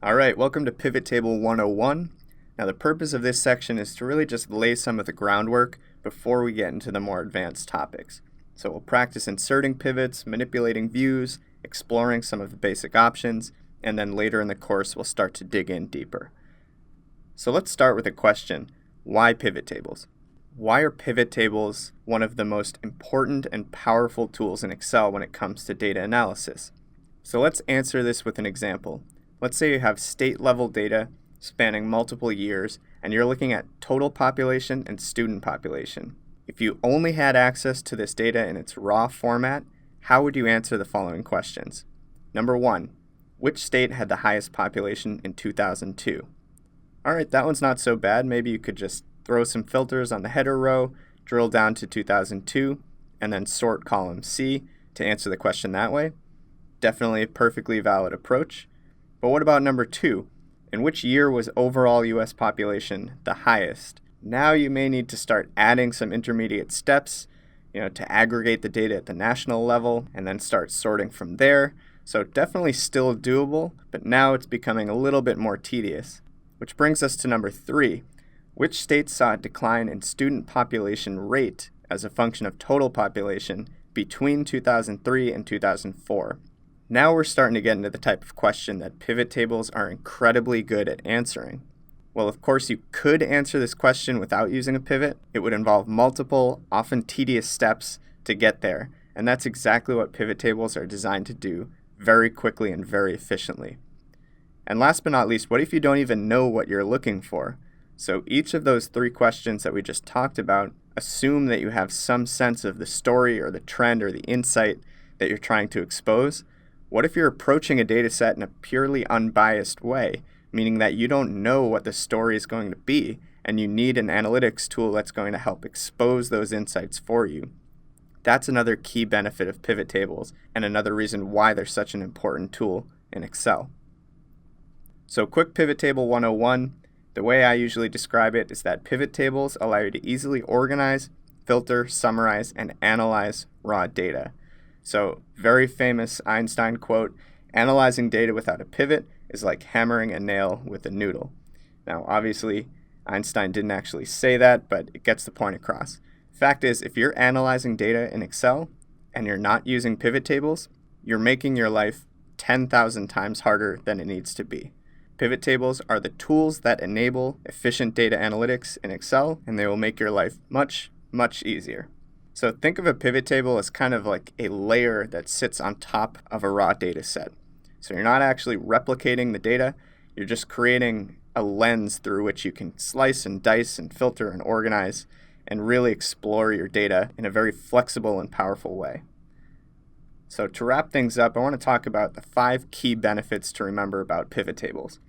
All right, welcome to Pivot Table 101. Now the purpose of this section is to really just lay some of the groundwork before we get into the more advanced topics. So we'll practice inserting pivots, manipulating views, exploring some of the basic options, and then later in the course we'll start to dig in deeper. So let's start with a question: why pivot tables? Why are pivot tables one of the most important and powerful tools in Excel when it comes to data analysis? So let's answer this with an example. Let's say you have state-level data spanning multiple years, and you're looking at total population and student population. If you only had access to this data in its raw format, how would you answer the following questions? Number 1, which state had the highest population in 2002? All right, that one's not so bad. Maybe you could just throw some filters on the header row, drill down to 2002, and then sort column C to answer the question that way. Definitely a perfectly valid approach. But what about number 2? In which year was overall U.S. population the highest? Now you may need to start adding some intermediate steps, to aggregate the data at the national level and then start sorting from there. So definitely still doable, but now it's becoming a little bit more tedious. Which brings us to number 3. Which states saw a decline in student population rate as a function of total population between 2003 and 2004? Now we're starting to get into the type of question that pivot tables are incredibly good at answering. Well, of course, you could answer this question without using a pivot. It would involve multiple, often tedious steps to get there, and that's exactly what pivot tables are designed to do very quickly and very efficiently. And last but not least, what if you don't even know what you're looking for? So each of those 3 questions that we just talked about assume that you have some sense of the story or the trend or the insight that you're trying to expose. What if you're approaching a data set in a purely unbiased way, meaning that you don't know what the story is going to be, and you need an analytics tool that's going to help expose those insights for you? That's another key benefit of pivot tables, and another reason why they're such an important tool in Excel. So quick pivot table 101, the way I usually describe it is that pivot tables allow you to easily organize, filter, summarize, and analyze raw data. So, very famous Einstein quote, "Analyzing data without a pivot is like hammering a nail with a noodle." Now, obviously, Einstein didn't actually say that, but it gets the point across. Fact is, if you're analyzing data in Excel and you're not using pivot tables, you're making your life 10,000 times harder than it needs to be. Pivot tables are the tools that enable efficient data analytics in Excel, and they will make your life much, much easier. So think of a pivot table as kind of like a layer that sits on top of a raw data set. So you're not actually replicating the data, you're just creating a lens through which you can slice and dice and filter and organize and really explore your data in a very flexible and powerful way. So to wrap things up, I want to talk about the 5 key benefits to remember about pivot tables.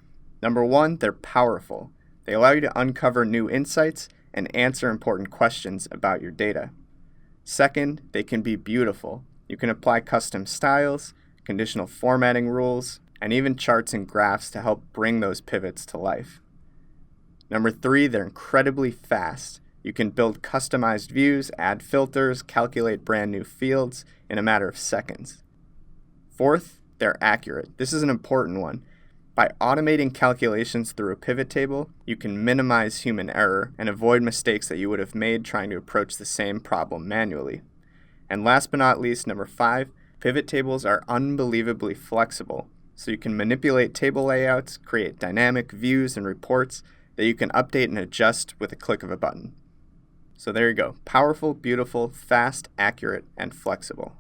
Number 1, they're powerful. They allow you to uncover new insights and answer important questions about your data. Second, they can be beautiful. You can apply custom styles, conditional formatting rules, and even charts and graphs to help bring those pivots to life. Number 3, they're incredibly fast. You can build customized views, add filters, calculate brand new fields in a matter of seconds. Fourth, they're accurate. This is an important one. By automating calculations through a pivot table, you can minimize human error and avoid mistakes that you would have made trying to approach the same problem manually. And last but not least, number 5, pivot tables are unbelievably flexible. So you can manipulate table layouts, create dynamic views and reports that you can update and adjust with a click of a button. So there you go. Powerful, beautiful, fast, accurate, and flexible.